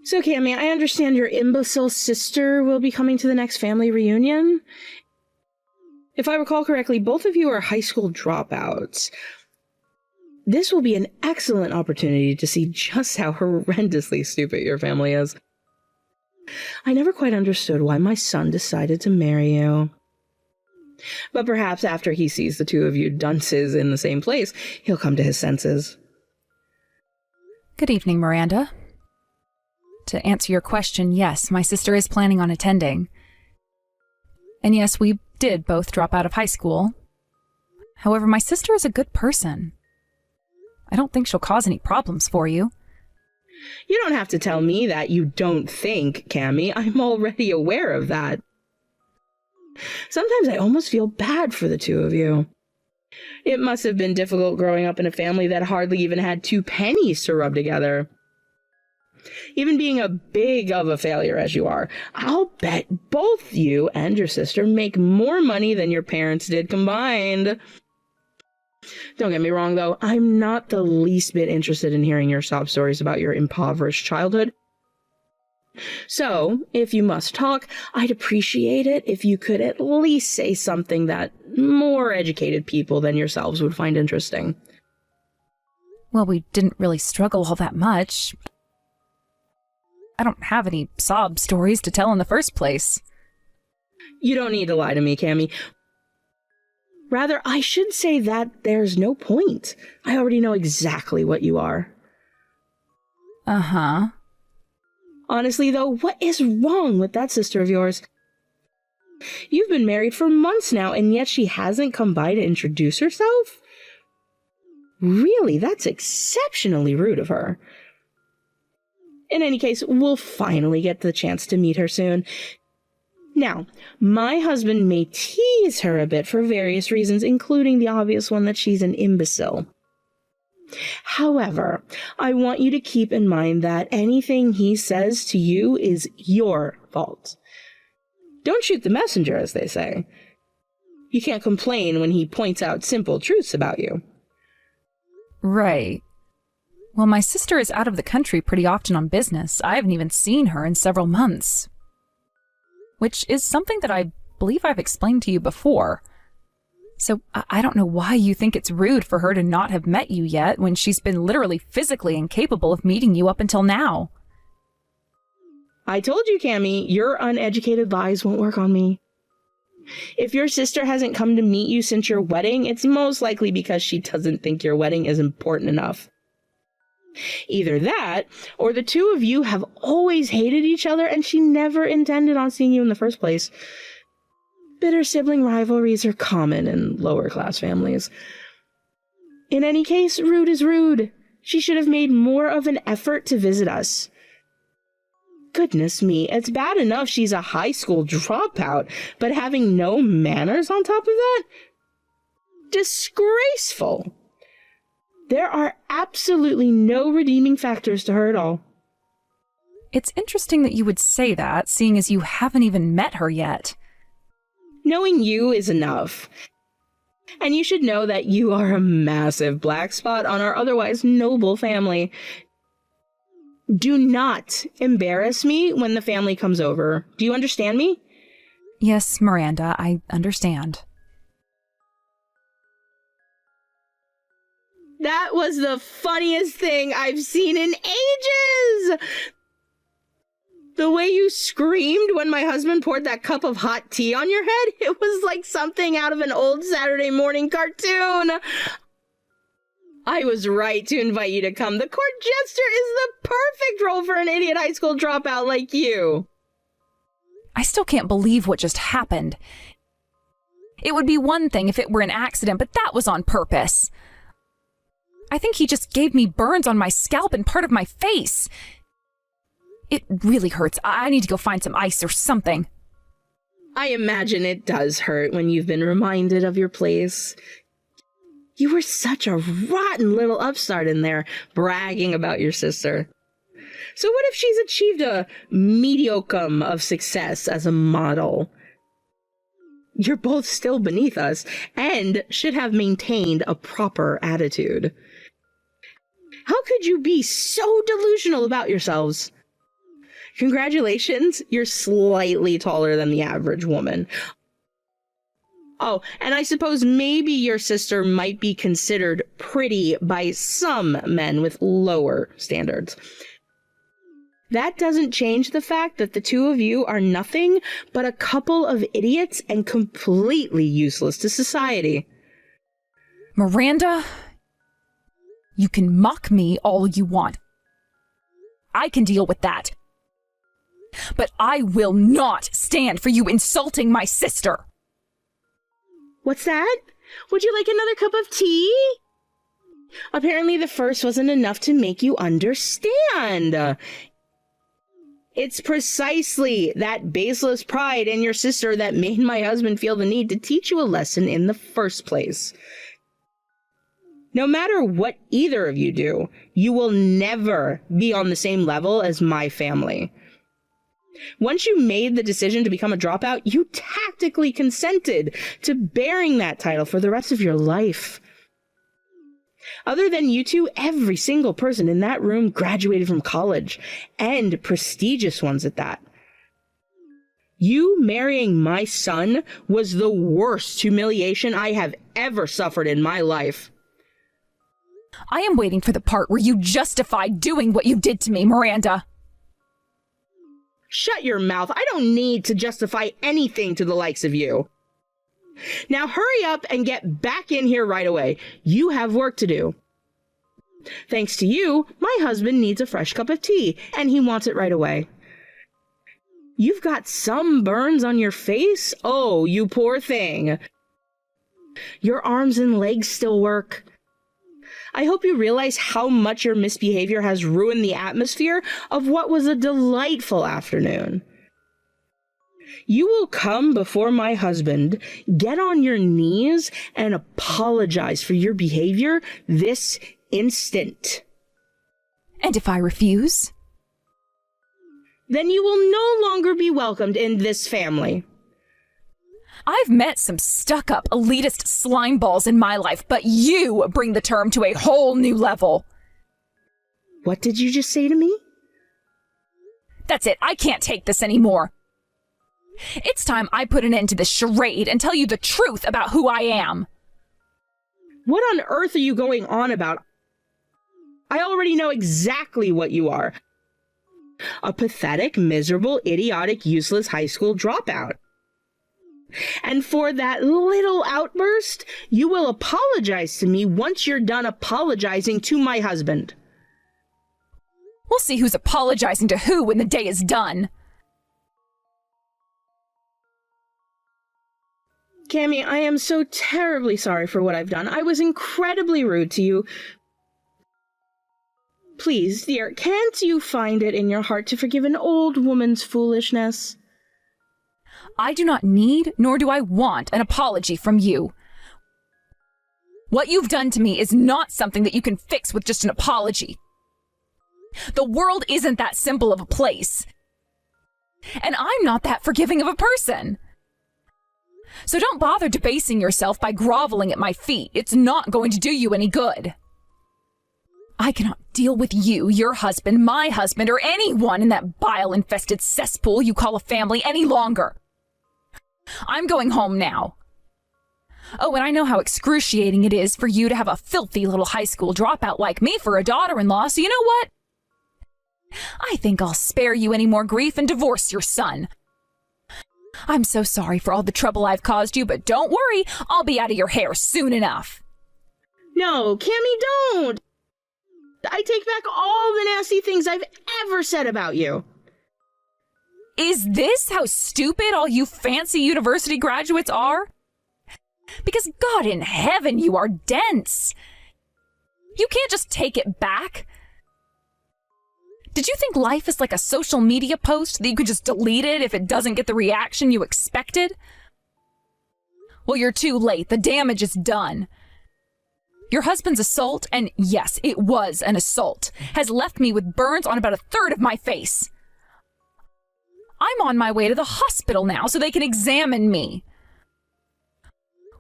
So, Cammy, I understand your imbecile sister will be coming to the next family reunion. If I recall correctly, both of you are high school dropouts. This will be an excellent opportunity to see just how horrendously stupid your family is. I never quite understood why my son decided to marry you. But perhaps after he sees the two of you dunces in the same place, he'll come to his senses. Good evening, Miranda. To answer your question, yes, my sister is planning on attending. And yes, we did both drop out of high school. However, my sister is a good person. I don't think she'll cause any problems for you. You don't have to tell me that you don't think, Cammy. I'm already aware of that. Sometimes I almost feel bad for the two of you. It must have been difficult growing up in a family that hardly even had 2 pennies to rub together. Even being a big of a failure as you are, I'll bet both you and your sister make more money than your parents did combined. Don't get me wrong, though. I'm not the least bit interested in hearing your sob stories about your impoverished childhood. So, if you must talk, I'd appreciate it if you could at least say something that more educated people than yourselves would find interesting. Well, we didn't really struggle all that much. I don't have any sob stories to tell in the first place. You don't need to lie to me, Cammy. Rather, I should say that there's no point. I already know exactly what you are. Uh-huh. Honestly, though, what is wrong with that sister of yours? You've been married for months now, and yet she hasn't come by to introduce herself? Really, that's exceptionally rude of her. In any case, we'll finally get the chance to meet her soon. Now, my husband may tease her a bit for various reasons, including the obvious one that she's an imbecile. However, I want you to keep in mind that anything he says to you is your fault. Don't shoot the messenger, as they say. You can't complain when he points out simple truths about you. Right. Well, my sister is out of the country pretty often on business. I haven't even seen her in several months. Which is something that I believe I've explained to you before. So I don't know why you think it's rude for her to not have met you yet when she's been literally physically incapable of meeting you up until now. I told you, Cammy, your uneducated lies won't work on me. If your sister hasn't come to meet you since your wedding, it's most likely because she doesn't think your wedding is important enough. Either that, or the two of you have always hated each other and she never intended on seeing you in the first place. Bitter sibling rivalries are common in lower-class families. In any case, rude is rude. She should have made more of an effort to visit us. Goodness me, it's bad enough she's a high school dropout, but having no manners on top of that? Disgraceful. There are absolutely no redeeming factors to her at all. It's interesting that you would say that, seeing as you haven't even met her yet. Knowing you is enough. And you should know that you are a massive black spot on our otherwise noble family. Do not embarrass me when the family comes over. Do you understand me? Yes, Miranda, I understand. That was the funniest thing I've seen in ages! The way you screamed when my husband poured that cup of hot tea on your head, it was like something out of an old Saturday morning cartoon. I was right to invite you to come. The court jester is the perfect role for an idiot high school dropout like you. I still can't believe what just happened. It would be one thing if it were an accident, but that was on purpose. I think he just gave me burns on my scalp and part of my face. It really hurts. I need to go find some ice or something. I imagine it does hurt when you've been reminded of your place. You were such a rotten little upstart in there, bragging about your sister. So what if she's achieved a mediocre of success as a model? You're both still beneath us, and should have maintained a proper attitude. How could you be so delusional about yourselves? Congratulations, you're slightly taller than the average woman. Oh, and I suppose maybe your sister might be considered pretty by some men with lower standards. That doesn't change the fact that the two of you are nothing but a couple of idiots and completely useless to society. Miranda, you can mock me all you want. I can deal with that. But I will not stand for you insulting my sister. What's that? Would you like another cup of tea? Apparently the first wasn't enough to make you understand. It's precisely that baseless pride in your sister that made my husband feel the need to teach you a lesson in the first place. No matter what either of you do, you will never be on the same level as my family. Once you made the decision to become a dropout, you tactically consented to bearing that title for the rest of your life. Other than you two, every single person in that room graduated from college, and prestigious ones at that. You marrying my son was the worst humiliation I have ever suffered in my life. I am waiting for the part where you justify doing what you did to me, Miranda. Shut your mouth. I don't need to justify anything to the likes of you. Now hurry up and get back in here right away. You have work to do. Thanks to you, my husband needs a fresh cup of tea, and he wants it right away. You've got some burns on your face? Oh, you poor thing. Your arms and legs still work. I hope you realize how much your misbehavior has ruined the atmosphere of what was a delightful afternoon. You will come before my husband, get on your knees, and apologize for your behavior this instant. And if I refuse? Then you will no longer be welcomed in this family. I've met some stuck-up, elitist slime balls in my life, but you bring the term to a whole new level. What did you just say to me? That's it. I can't take this anymore. It's time I put an end to this charade and tell you the truth about who I am. What on earth are you going on about? I already know exactly what you are. A pathetic, miserable, idiotic, useless high school dropout. And for that little outburst, you will apologize to me once you're done apologizing to my husband. We'll see who's apologizing to who when the day is done. Cammy, I am so terribly sorry for what I've done. I was incredibly rude to you. Please, dear, can't you find it in your heart to forgive an old woman's foolishness? I do not need, nor do I want, an apology from you. What you've done to me is not something that you can fix with just an apology. The world isn't that simple of a place. And I'm not that forgiving of a person. So don't bother debasing yourself by groveling at my feet. It's not going to do you any good. I cannot deal with you, your husband, my husband, or anyone in that bile-infested cesspool you call a family any longer. I'm going home now. Oh, and I know how excruciating it is for you to have a filthy little high school dropout like me for a daughter-in-law, so you know what? I think I'll spare you any more grief and divorce your son. I'm so sorry for all the trouble I've caused you, but don't worry, I'll be out of your hair soon enough. No, Cammy, don't! I take back all the nasty things I've ever said about you. Is this how stupid all you fancy university graduates are? Because God in heaven, you are dense. You can't just take it back. Did you think life is like a social media post that you could just delete it if it doesn't get the reaction you expected? Well, you're too late. The damage is done. Your husband's assault, and yes, it was an assault, has left me with burns on about a third of my face. I'm on my way to the hospital now so they can examine me.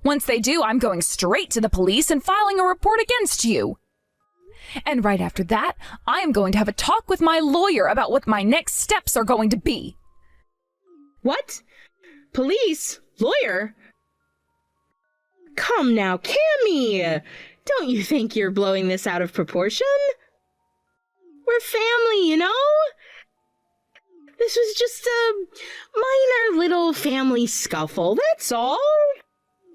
Once they do, I'm going straight to the police and filing a report against you. And right after that, I am going to have a talk with my lawyer about what my next steps are going to be. What? Police? Lawyer? Come now, Cammy! Don't you think you're blowing this out of proportion? We're family, you know? This was just a minor little family scuffle, that's all.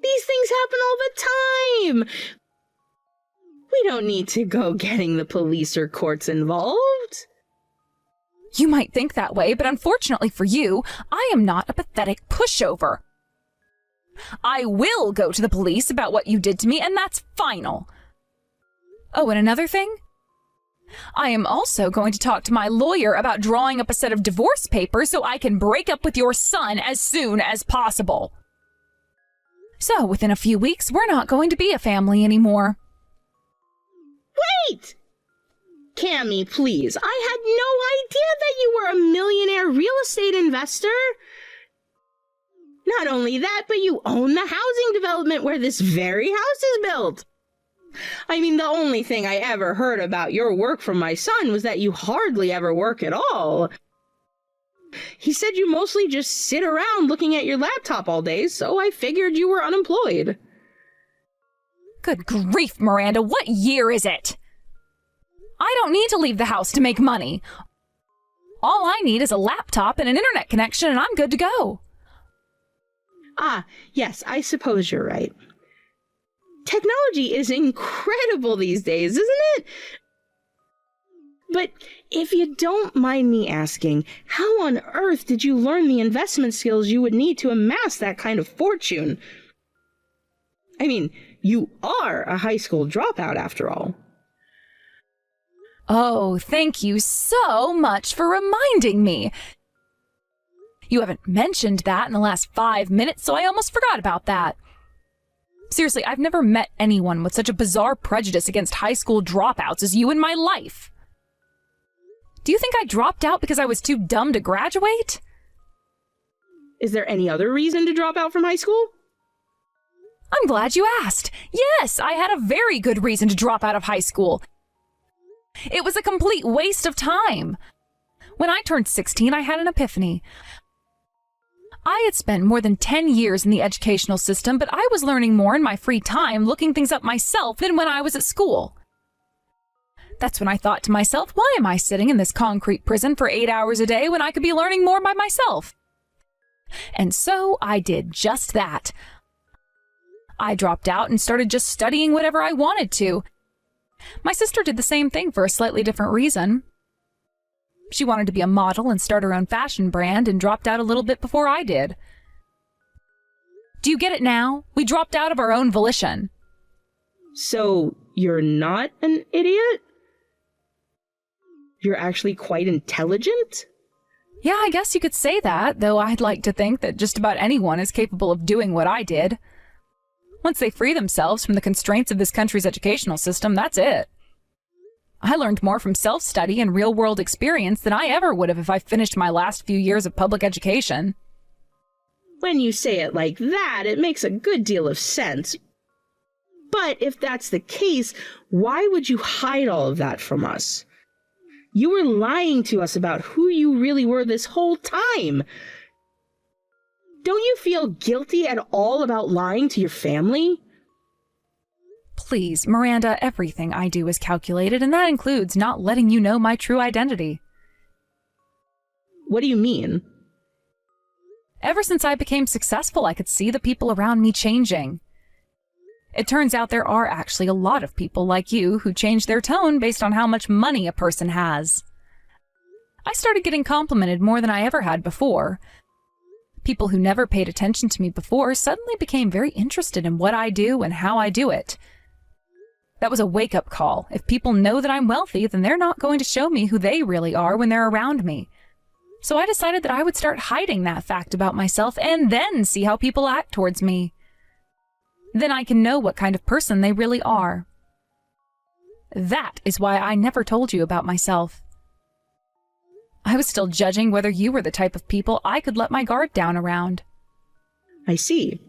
These things happen all the time. We don't need to go getting the police or courts involved. You might think that way, but unfortunately for you, I am not a pathetic pushover. I will go to the police about what you did to me, and that's final. Oh, and another thing? I am also going to talk to my lawyer about drawing up a set of divorce papers so I can break up with your son as soon as possible. So, within a few weeks, we're not going to be a family anymore. Wait! Cammy, please. I had no idea that you were a millionaire real estate investor. Not only that, but you own the housing development where this very house is built. I mean, the only thing I ever heard about your work from my son was that you hardly ever work at all. He said you mostly just sit around looking at your laptop all day, so I figured you were unemployed. Good grief, Miranda, what year is it? I don't need to leave the house to make money. All I need is a laptop and an internet connection, and I'm good to go. Ah, yes, I suppose you're right. Technology is incredible these days, isn't it? But if you don't mind me asking, how on earth did you learn the investment skills you would need to amass that kind of fortune? I mean, you are a high school dropout after all. Oh, thank you so much for reminding me. You haven't mentioned that in the last 5 minutes, so I almost forgot about that. Seriously, I've never met anyone with such a bizarre prejudice against high school dropouts as you in my life. Do you think I dropped out because I was too dumb to graduate? Is there any other reason to drop out from high school? I'm glad you asked. Yes, I had a very good reason to drop out of high school. It was a complete waste of time. When I turned 16, I had an epiphany. I had spent more than 10 years in the educational system, but I was learning more in my free time looking things up myself than when I was at school. That's when I thought to myself, why am I sitting in this concrete prison for 8 hours a day when I could be learning more by myself? And so I did just that. I dropped out and started just studying whatever I wanted to. My sister did the same thing for a slightly different reason. She wanted to be a model and start her own fashion brand and dropped out a little bit before I did. Do you get it now? We dropped out of our own volition. So, you're not an idiot? You're actually quite intelligent? Yeah, I guess you could say that, though I'd like to think that just about anyone is capable of doing what I did. Once they free themselves from the constraints of this country's educational system, that's it. I learned more from self-study and real-world experience than I ever would have if I finished my last few years of public education. When you say it like that, it makes a good deal of sense. But if that's the case, why would you hide all of that from us? You were lying to us about who you really were this whole time. Don't you feel guilty at all about lying to your family? Please, Miranda, everything I do is calculated, and that includes not letting you know my true identity. What do you mean? Ever since I became successful, I could see the people around me changing. It turns out there are actually a lot of people like you who change their tone based on how much money a person has. I started getting complimented more than I ever had before. People who never paid attention to me before suddenly became very interested in what I do and how I do it. That was a wake-up call. If people know that I'm wealthy, then they're not going to show me who they really are when they're around me. So I decided that I would start hiding that fact about myself and then see how people act towards me. Then I can know what kind of person they really are. That is why I never told you about myself. I was still judging whether you were the type of people I could let my guard down around. I see.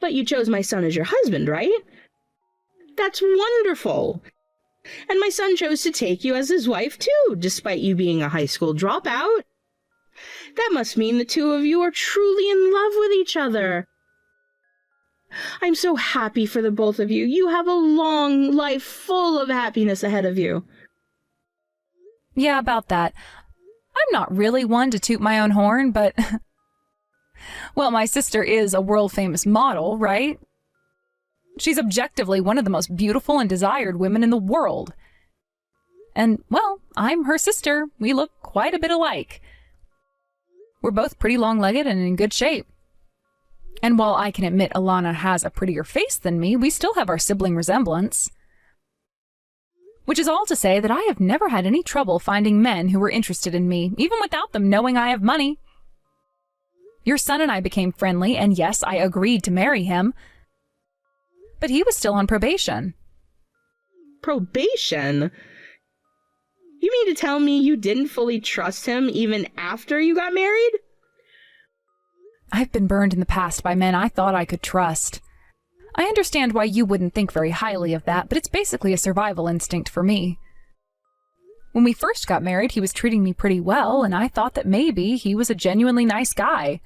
But you chose my son as your husband, right? That's wonderful. And my son chose to take you as his wife, too, despite you being a high school dropout. That must mean the two of you are truly in love with each other. I'm so happy for the both of you. You have a long life full of happiness ahead of you. Yeah, about that. I'm not really one to toot my own horn, but... well, my sister is a world-famous model, right? She's objectively one of the most beautiful and desired women in the world. And, well, I'm her sister. We look quite a bit alike. We're both pretty long-legged and in good shape. And while I can admit Alana has a prettier face than me, we still have our sibling resemblance. Which is all to say that I have never had any trouble finding men who were interested in me, even without them knowing I have money. Your son and I became friendly, and yes, I agreed to marry him. But he was still on probation. Probation? You mean to tell me you didn't fully trust him even after you got married? I've been burned in the past by men I thought I could trust. I understand why you wouldn't think very highly of that, but it's basically a survival instinct for me. When we first got married, he was treating me pretty well, and I thought that maybe he was a genuinely nice guy.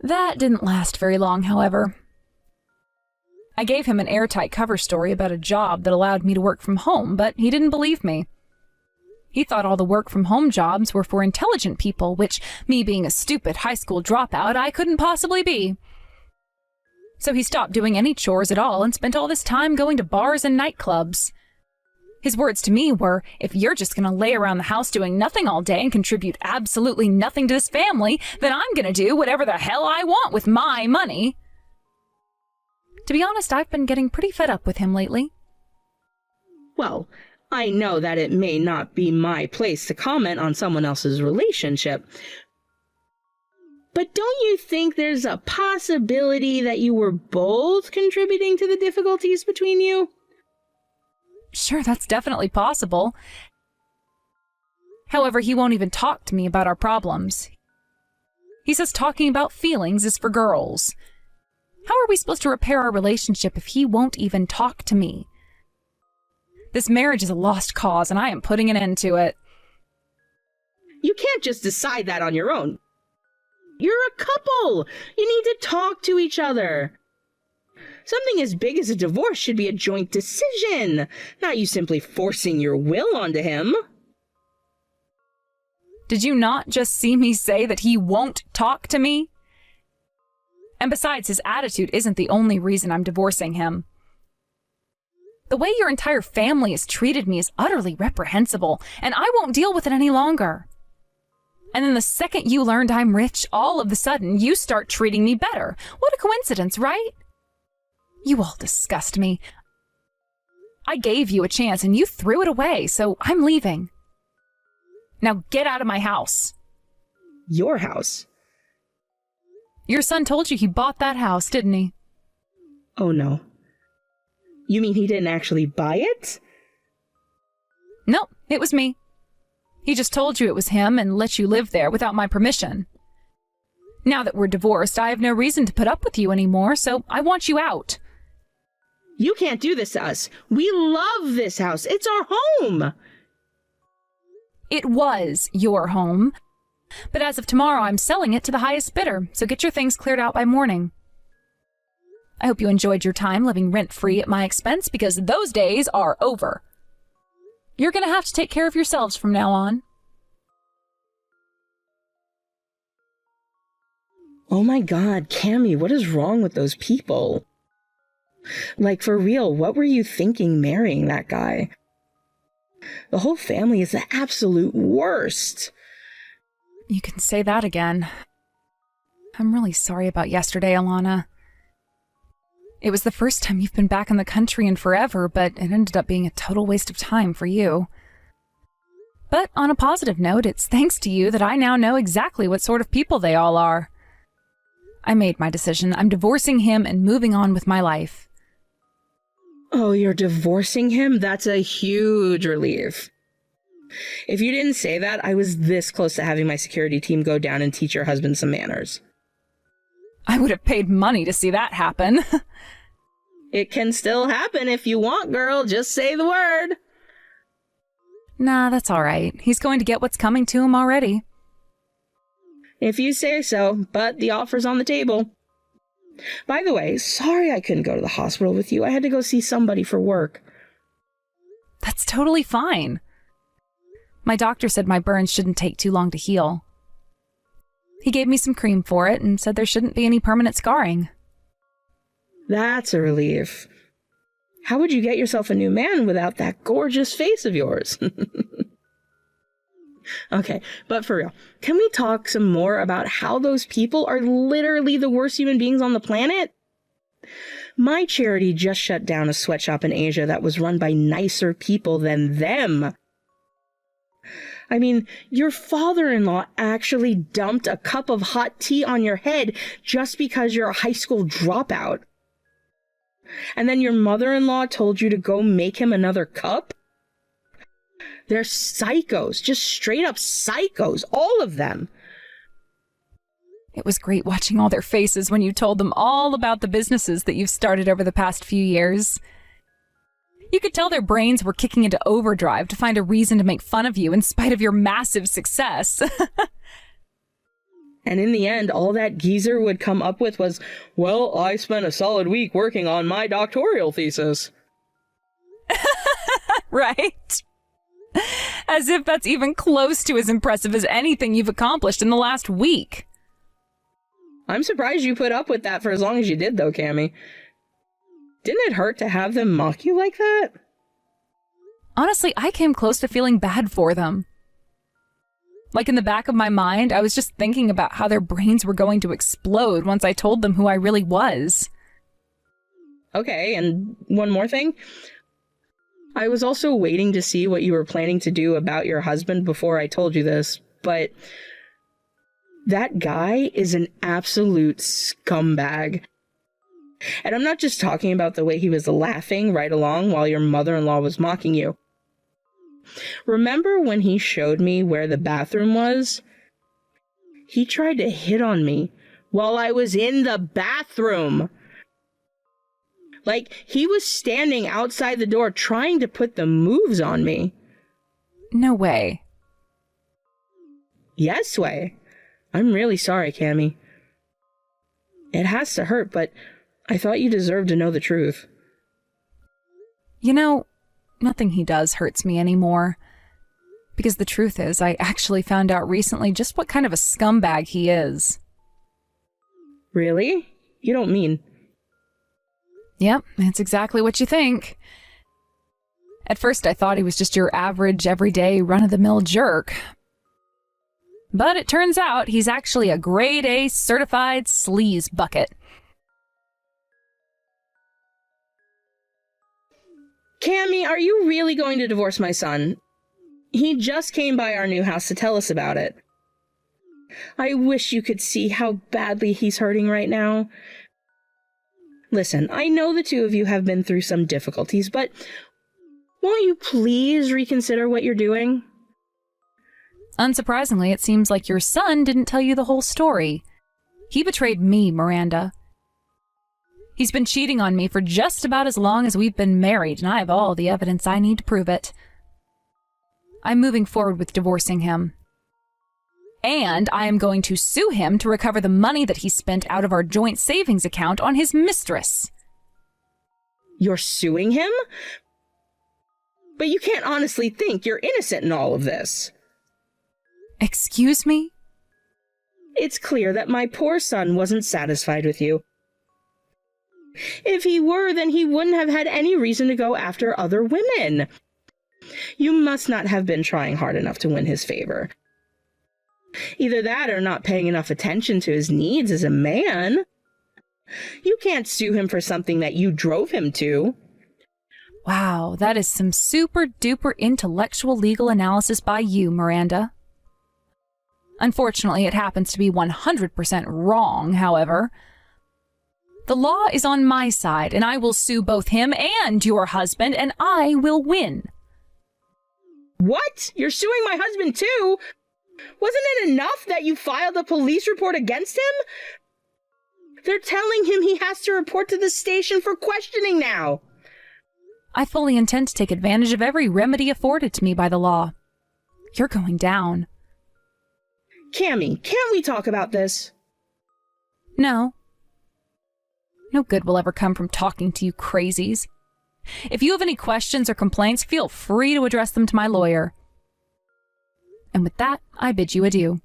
That didn't last very long, however. I gave him an airtight cover story about a job that allowed me to work from home, but he didn't believe me. He thought all the work-from-home jobs were for intelligent people, which, me being a stupid high school dropout, I couldn't possibly be. So he stopped doing any chores at all and spent all this time going to bars and nightclubs. His words to me were, if you're just going to lay around the house doing nothing all day and contribute absolutely nothing to this family, then I'm going to do whatever the hell I want with my money. To be honest, I've been getting pretty fed up with him lately. Well, I know that it may not be my place to comment on someone else's relationship, but don't you think there's a possibility that you were both contributing to the difficulties between you? Sure, that's definitely possible. However, he won't even talk to me about our problems. He says talking about feelings is for girls. How are we supposed to repair our relationship if he won't even talk to me? This marriage is a lost cause, and I am putting an end to it. You can't just decide that on your own. You're a couple. You need to talk to each other. Something as big as a divorce should be a joint decision, not you simply forcing your will onto him. Did you not just see me say that he won't talk to me? And besides, his attitude isn't the only reason I'm divorcing him. The way your entire family has treated me is utterly reprehensible, and I won't deal with it any longer. And then the second you learned I'm rich, all of a sudden you start treating me better. What a coincidence, right? You all disgust me. I gave you a chance and you threw it away, so I'm leaving. Now get out of my house. Your house? Your son told you he bought that house, didn't he? Oh no. You mean he didn't actually buy it? No, it was me. He just told you it was him and let you live there without my permission. Now that we're divorced, I have no reason to put up with you anymore, so I want you out. You can't do this to us. We love this house. It's our home. It was your home. But as of tomorrow, I'm selling it to the highest bidder, so get your things cleared out by morning. I hope you enjoyed your time living rent-free at my expense, because those days are over. You're going to have to take care of yourselves from now on. Oh my God, Cammy, what is wrong with those people? Like, for real, what were you thinking marrying that guy? The whole family is the absolute worst. You can say that again. I'm really sorry about yesterday, Alana. It was the first time you've been back in the country in forever, but it ended up being a total waste of time for you. But on a positive note, it's thanks to you that I now know exactly what sort of people they all are. I made my decision. I'm divorcing him and moving on with my life. Oh, you're divorcing him? That's a huge relief. If you didn't say that, I was this close to having my security team go down and teach your husband some manners. I would have paid money to see that happen. It can still happen if you want, girl. Just say the word. Nah, that's all right. He's going to get what's coming to him already. If you say so, but the offer's on the table. By the way, sorry I couldn't go to the hospital with you. I had to go see somebody for work. That's totally fine. My doctor said my burns shouldn't take too long to heal. He gave me some cream for it and said there shouldn't be any permanent scarring. That's a relief. How would you get yourself a new man without that gorgeous face of yours? Okay, but for real, can we talk some more about how those people are literally the worst human beings on the planet? My charity just shut down a sweatshop in Asia that was run by nicer people than them. I mean, your father-in-law actually dumped a cup of hot tea on your head just because you're a high school dropout. And then your mother-in-law told you to go make him another cup? They're psychos, just straight up psychos, all of them. It was great watching all their faces when you told them all about the businesses that you've started over the past few years. You could tell their brains were kicking into overdrive to find a reason to make fun of you in spite of your massive success. And in the end, all that geezer would come up with was, well, I spent a solid week working on my doctoral thesis. Right? As if that's even close to as impressive as anything you've accomplished in the last week. I'm surprised you put up with that for as long as you did, though, Cammy. Didn't it hurt to have them mock you like that? Honestly, I came close to feeling bad for them. Like in the back of my mind, I was just thinking about how their brains were going to explode once I told them who I really was. Okay, and one more thing. I was also waiting to see what you were planning to do about your husband before I told you this, but that guy is an absolute scumbag. And I'm not just talking about the way he was laughing right along while your mother-in-law was mocking you. Remember when he showed me where the bathroom was? He tried to hit on me while I was in the bathroom. Like, he was standing outside the door trying to put the moves on me. No way. Yes way. I'm really sorry, Cammy. It has to hurt, but I thought you deserved to know the truth. You know, nothing he does hurts me anymore. Because the truth is, I actually found out recently just what kind of a scumbag he is. Really? You don't mean... Yep, it's exactly what you think. At first I thought he was just your average, everyday, run-of-the-mill jerk. But it turns out he's actually a grade A certified sleaze bucket. Cammy, are you really going to divorce my son? He just came by our new house to tell us about it. I wish you could see how badly he's hurting right now. Listen, I know the two of you have been through some difficulties, but won't you please reconsider what you're doing? Unsurprisingly, it seems like your son didn't tell you the whole story. He betrayed me, Miranda. He's been cheating on me for just about as long as we've been married, and I have all the evidence I need to prove it. I'm moving forward with divorcing him. And I am going to sue him to recover the money that he spent out of our joint savings account on his mistress. You're suing him? But you can't honestly think you're innocent in all of this. Excuse me? It's clear that my poor son wasn't satisfied with you. If he were, then he wouldn't have had any reason to go after other women. You must not have been trying hard enough to win his favor. Either that or not paying enough attention to his needs as a man. You can't sue him for something that you drove him to. Wow, that is some super duper intellectual legal analysis by you, Miranda. Unfortunately, it happens to be 100% wrong, however. The law is on my side, and I will sue both him and your husband, and I will win. What? You're suing my husband too? Wasn't it enough that you filed a police report against him? They're telling him he has to report to the station for questioning now. I fully intend to take advantage of every remedy afforded to me by the law. You're going down. Cammy, can't we talk about this? No. No good will ever come from talking to you crazies. If you have any questions or complaints, feel free to address them to my lawyer. And with that, I bid you adieu.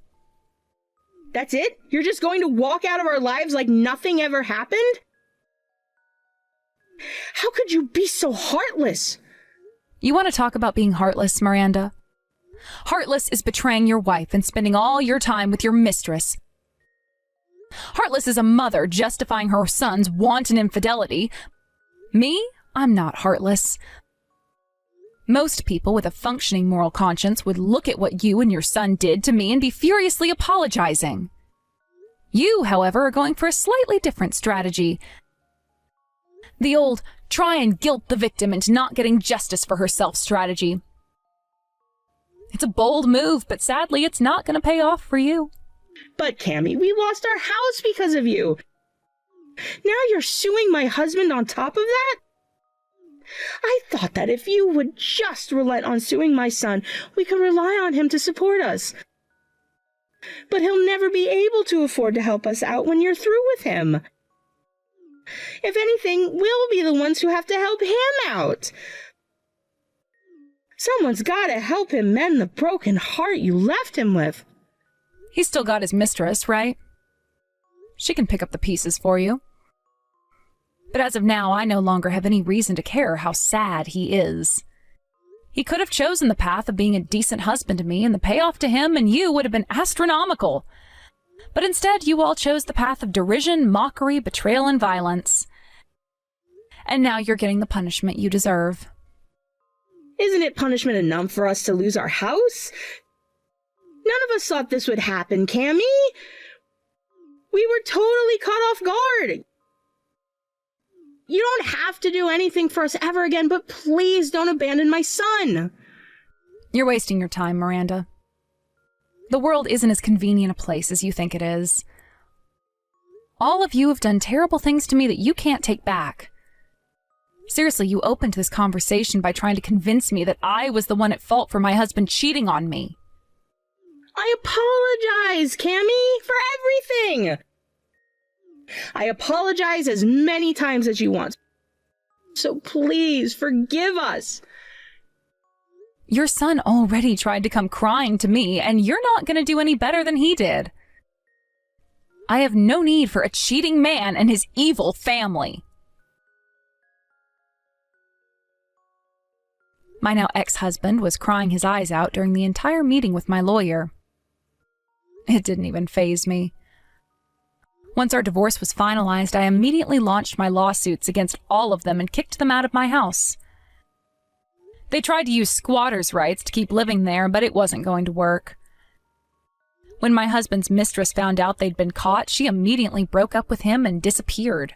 That's it? You're just going to walk out of our lives like nothing ever happened? How could you be so heartless? You want to talk about being heartless, Miranda? Heartless is betraying your wife and spending all your time with your mistress. Heartless is a mother justifying her son's wanton infidelity. Me? I'm not heartless. Most people with a functioning moral conscience would look at what you and your son did to me and be furiously apologizing. You, however, are going for a slightly different strategy. The old try and guilt the victim into not getting justice for herself strategy. It's a bold move, but sadly it's not going to pay off for you. But Cammy, we lost our house because of you. Now you're suing my husband on top of that? I thought that if you would just relent on suing my son, we could rely on him to support us. But he'll never be able to afford to help us out when you're through with him. If anything, we'll be the ones who have to help him out. Someone's got to help him mend the broken heart you left him with. He's still got his mistress, right? She can pick up the pieces for you. But as of now, I no longer have any reason to care how sad he is. He could have chosen the path of being a decent husband to me, and the payoff to him and you would have been astronomical. But instead, you all chose the path of derision, mockery, betrayal, and violence. And now you're getting the punishment you deserve. Isn't it punishment enough for us to lose our house? None of us thought this would happen, Cammy. We were totally caught off guard. You don't have to do anything for us ever again, but please don't abandon my son. You're wasting your time, Miranda. The world isn't as convenient a place as you think it is. All of you have done terrible things to me that you can't take back. Seriously, you opened this conversation by trying to convince me that I was the one at fault for my husband cheating on me. I apologize, Cammy, for everything. I apologize as many times as you want. So please forgive us. Your son already tried to come crying to me, and you're not going to do any better than he did. I have no need for a cheating man and his evil family. My now ex-husband was crying his eyes out during the entire meeting with my lawyer. It didn't even faze me. Once our divorce was finalized, I immediately launched my lawsuits against all of them and kicked them out of my house. They tried to use squatters' rights to keep living there, but it wasn't going to work. When my husband's mistress found out they'd been caught, she immediately broke up with him and disappeared.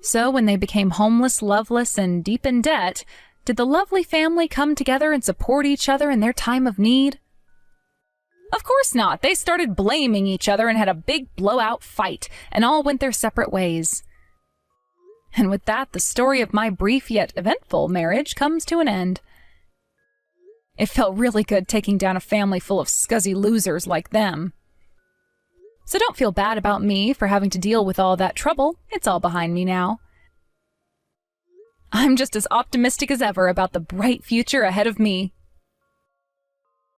So when they became homeless, loveless, and deep in debt, did the lovely family come together and support each other in their time of need? Of course not. They started blaming each other and had a big blowout fight, and all went their separate ways. And with that, the story of my brief yet eventful marriage comes to an end. It felt really good taking down a family full of scuzzy losers like them. So don't feel bad about me for having to deal with all that trouble. It's all behind me now. I'm just as optimistic as ever about the bright future ahead of me.